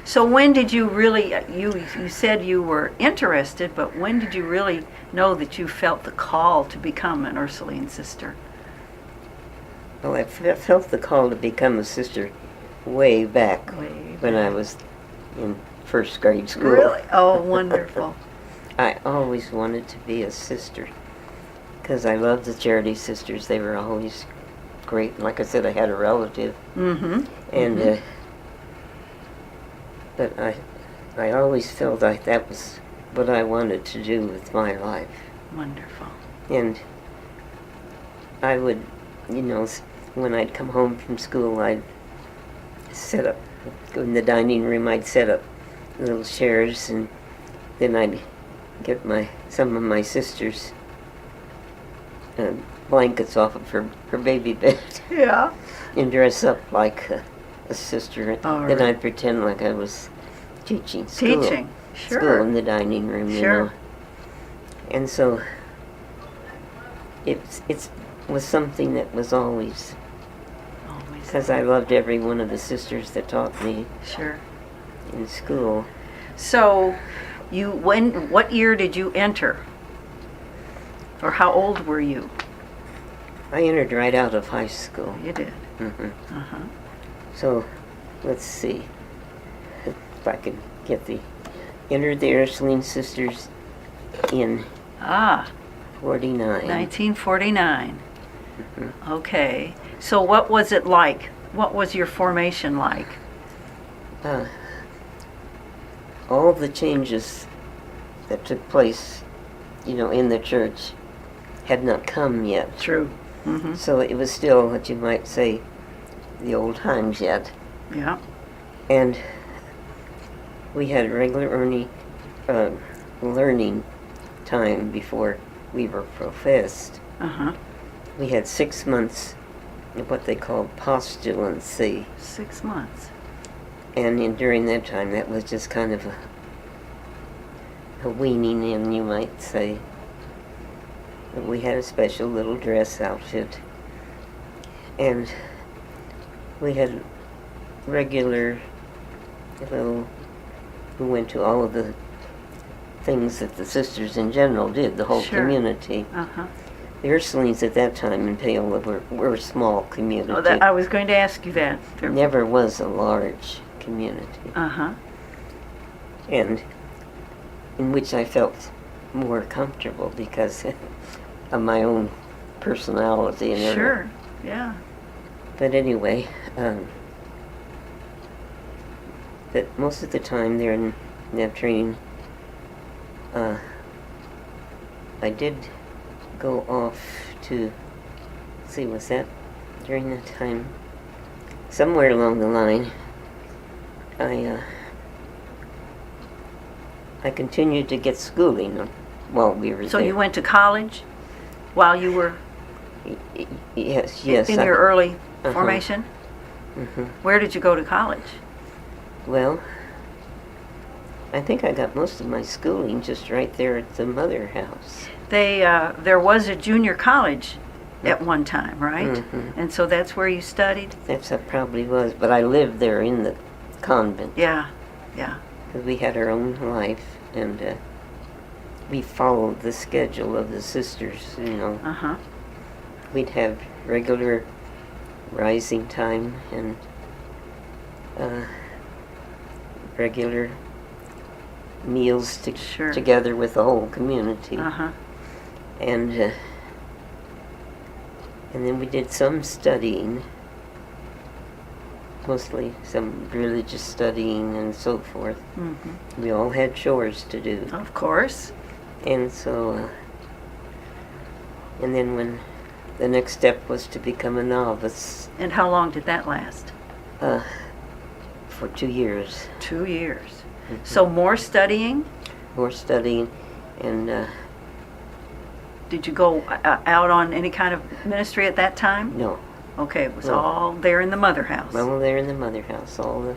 So when did you really, you said you were interested, but when did you really know that you felt the call to become an Ursuline sister? Well, I felt the call to become a sister way back when I was in first grade school. Really? Oh, wonderful. I always wanted to be a sister because I loved the Charity Sisters. They were always great. Like I said, I had a relative. Mm-hmm. And, but I always felt like that was what I wanted to do with my life. Wonderful. And I would, when I'd come home from school, I'd set up, go in the dining room, I'd set up little chairs, and then I'd get some of my sister's blankets off of her baby bed. Yeah. And dress up like a sister. All then right. I'd pretend like I was teaching school. Teaching, sure. School in the dining room, Sure. And so it was something that was always, because I loved every one of the sisters that taught me Sure. in school. So, what year did you enter? Or how old were you? I entered right out of high school. You did. Hmm. Uh-huh. So, let's see if I can get entered the Ursuline Sisters in 49. 1949. Mhm. Okay. So what was it like? What was your formation like? All the changes that took place, in the church had not come yet. True. Mm-hmm. So it was still what you might say the old times yet. Yeah. And we had regular learning time before we were professed. Uh-huh. We had 6 months of what they called postulancy. 6 months. And during that time, that was just kind of a weaning in, you might say. But we had a special little dress outfit. And we had regular who went to all of the things that the sisters in general did, the whole Sure. community. Uh-huh. The Ursulines at that time in Paola were a small community. Oh, I was going to ask you that. Never was a large community. Uh-huh. And in which I felt more comfortable because of my own personality and everything. Sure. Yeah. But anyway, but most of the time there in that training, I did go off to, was that during that time? Somewhere along the line, I continued to get schooling while we were So there. you went to college while you were Yes. in your early Uh-huh. formation? Mhm. Where did you go to college? Well, I think I got most of my schooling just right there at the mother house. There was a junior college at one time, right? Mhm. And so that's where you studied? That's what probably was, but I lived there in the convent. Yeah. Yeah. Because we had our own life, and we followed the schedule of the sisters, Uh-huh. We'd have regular rising time and regular meals Sure. together with the whole community. Uh-huh. And then we did some studying, mostly some religious studying and so forth. Mm-hmm. We all had chores to do. Of course. And so, and then when the next step was to become a novice, And how long did that last? for 2 years. 2 years. Mhm. So more studying? More studying, and Did you go out on any kind of ministry at that time? no. Okay, it was No. all there in the mother house. Well, there in the mother house, all the